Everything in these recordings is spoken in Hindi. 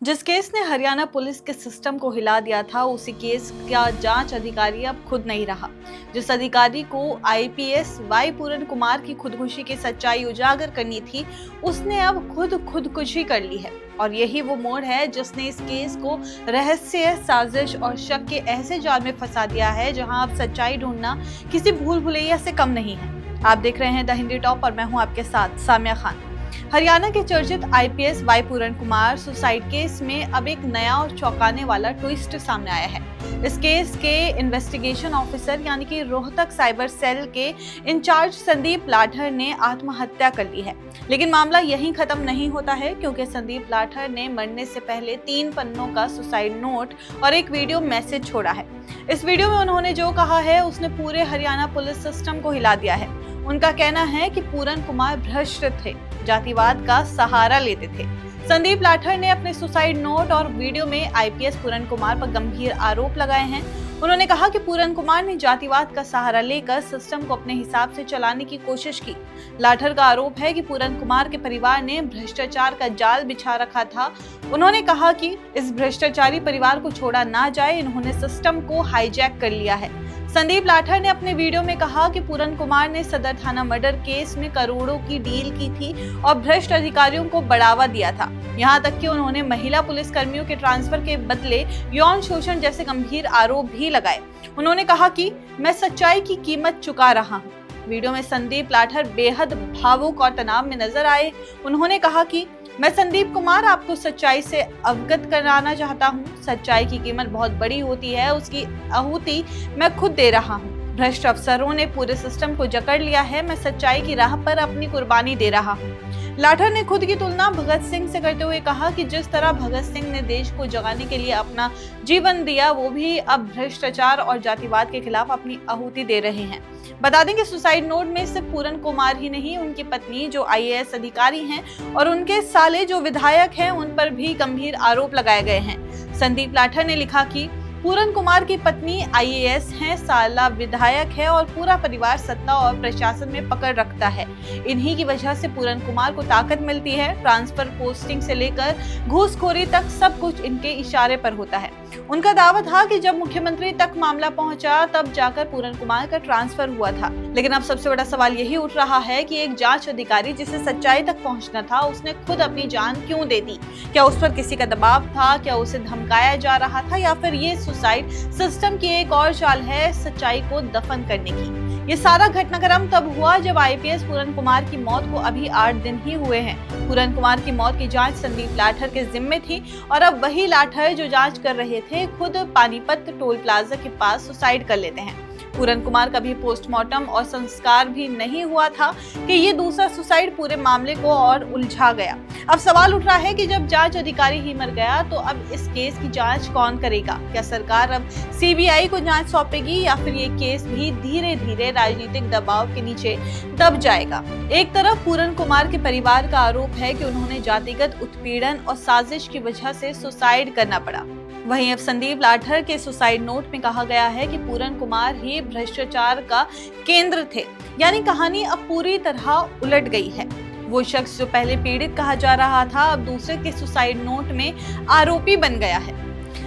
जिस केस ने हरियाणा पुलिस के सिस्टम को हिला दिया था, उसी केस का जांच अधिकारी अब खुद नहीं रहा। जिस अधिकारी को आईपीएस वाई पूरन कुमार की खुदकुशी की सच्चाई उजागर करनी थी, उसने अब खुदकुशी कर ली है। और यही वो मोड़ है जिसने इस केस को रहस्य, साजिश और शक के ऐसे जाल में फंसा दिया है जहां अब सच्चाई ढूंढना किसी भूल भुलैया से कम नहीं है। आप देख रहे हैं द हिंदी टॉप और मैं हूं आपके साथ सामिया खान। हरियाणा के चर्चित आईपीएस वाई पूरन कुमार सुसाइड केस में अब एक नया और चौंकाने वाला ट्विस्ट सामने आया है। इस केस के इन्वेस्टिगेशन ऑफिसर यानी कि रोहतक साइबर सेल के इंचार्ज संदीप लाठर ने आत्महत्या कर ली है। लेकिन मामला यहीं खत्म नहीं होता है, क्योंकि संदीप लाठर ने मरने से पहले 3 पन्नों का सुसाइड नोट और एक वीडियो मैसेज छोड़ा है। इस वीडियो में उन्होंने जो कहा है उसने पूरे हरियाणा पुलिस सिस्टम को हिला दिया है। उनका कहना है कि पूरन कुमार भ्रष्ट थे, जातिवाद का सहारा लेते थे। संदीप लाठर ने अपने सुसाइड नोट और वीडियो में आईपीएस पूरन कुमार पर गंभीर आरोप लगाए हैं। उन्होंने कहा कि पूरन कुमार ने जातिवाद का सहारा लेकर सिस्टम को अपने हिसाब से चलाने की कोशिश की। लाठर का आरोप है कि पूरन कुमार के परिवार ने भ्रष्टाचार का जाल बिछा रखा था। उन्होंने कहा कि इस भ्रष्टाचारी परिवार को छोड़ा ना जाए, इन्होंने सिस्टम को हाईजैक कर लिया है। संदीप लाठर ने अपने वीडियो में कहा कि पूरन कुमार ने सदर थाना मर्डर केस में करोड़ों की डील की थी और भ्रष्ट अधिकारियों को बढ़ावा दिया था। यहाँ तक कि उन्होंने महिला पुलिस कर्मियों के ट्रांसफर के बदले यौन शोषण जैसे गंभीर आरोप भी लगाए। उन्होंने कहा कि मैं सच्चाई की कीमत चुका रहा हूँ। वीडियो में संदीप लाठर बेहद भावुक और तनाव में नजर आए। उन्होंने कहा कि मैं संदीप कुमार आपको सच्चाई से अवगत कराना चाहता हूँ। सच्चाई की कीमत बहुत बड़ी होती है, उसकी आहुति मैं खुद दे रहा हूँ। भ्रष्ट अफसरों ने पूरे सिस्टम को जकड़ लिया है, मैं सच्चाई की राह पर अपनी कुर्बानी दे रहा हूँ। लाठर ने खुद की तुलना भगत सिंह से करते हुए कहा कि जिस तरह भगत सिंह ने देश को जगाने के लिए अपना जीवन दिया, वो भी अब भ्रष्टाचार और जातिवाद के खिलाफ अपनी आहुति दे रहे हैं। बता दें कि सुसाइड नोट में सिर्फ पूरन कुमार ही नहीं, उनकी पत्नी जो आईएएस अधिकारी हैं और उनके साले जो विधायक हैं, उन पर भी गंभीर आरोप लगाए गए हैं। संदीप लाठर ने लिखा कि पूरन कुमार की पत्नी आईएएस हैं, साला विधायक है और पूरा परिवार सत्ता और प्रशासन में पकड़ रखता है। इन्हीं की वजह से पूरन कुमार को ताकत मिलती है। ट्रांसफर, पोस्टिंग से लेकर घूसखोरी तक सब कुछ इनके इशारे पर होता है। उनका दावा था कि जब मुख्यमंत्री तक मामला पहुंचा, तब जाकर पूरन कुमार का ट्रांसफर हुआ था। लेकिन अब सबसे बड़ा सवाल यही उठ रहा है कि एक जांच अधिकारी जिसे सच्चाई तक पहुंचना था, उसने खुद अपनी जान क्यों दे दी? क्या उस पर किसी का दबाव था? क्या उसे धमकाया जा रहा था? या फिर ये सुसाइड सिस्टम की एक और चाल है सच्चाई को दफन करने की? ये सारा घटनाक्रम तब हुआ जब आईपीएस पूरन कुमार की मौत को अभी 8 दिन ही हुए हैं। पूरन कुमार की मौत की जांच संदीप लाठर के जिम्मे थी और अब वही लाठर जो जांच कर रहे थे, खुद पानीपत टोल प्लाजा के पास सुसाइड कर लेते हैं। पूरन कुमार का भी पोस्टमार्टम और संस्कार भी नहीं हुआ था कि ये दूसरा सुसाइड पूरे मामले को और उलझा गया। अब सवाल उठ रहा है कि जब जांच अधिकारी ही मर गया, तो अब इस केस की जांच कौन करेगा? क्या सरकार अब सीबीआई को जांच सौंपेगी या फिर ये केस भी धीरे धीरे राजनीतिक दबाव के नीचे दब जाएगा? एक तरफ पूरन कुमार के परिवार का आरोप है कि उन्होंने जातिगत उत्पीड़न और साजिश की वजह से सुसाइड करना पड़ा। वहीं अब संदीप लाठर के सुसाइड नोट में कहा गया है कि पूरन कुमार ही भ्रष्टाचार का केंद्र थे। यानी कहानी अब पूरी तरह उलट गई है। वो शख्स जो पहले पीड़ित कहा जा रहा था, अब दूसरे के सुसाइड नोट में आरोपी बन गया है।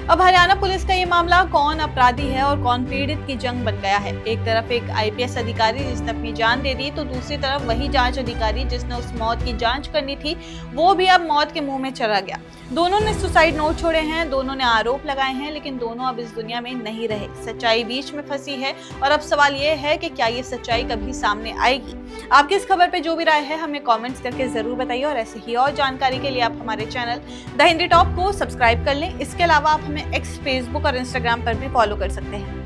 अब हरियाणा पुलिस का ये मामला कौन अपराधी है और कौन पीड़ित की जंग बन गया है। एक तरफ एक आईपीएस अधिकारी जिसने अपनी जान दे दी, तो दूसरी तरफ वही जांच अधिकारी जिसने उस मौत की जांच करनी थी, वो भी अब मौत के मुंह में चला गया। दोनों ने सुसाइड नोट छोड़े हैं, दोनों ने आरोप लगाए हैं, लेकिन दोनों अब इस दुनिया में नहीं रहे। सच्चाई बीच में फंसी है और अब सवाल ये है कि क्या ये सच्चाई कभी सामने आएगी? आपकी इस खबर पे जो भी राय है, हमें कमेंट्स करके जरूर बताइए और ऐसे ही और जानकारी के लिए आप हमारे चैनल द हिंदी टॉप को सब्सक्राइब कर लें। इसके अलावा आप हमें एक्स, फेसबुक और इंस्टाग्राम पर भी फॉलो कर सकते हैं।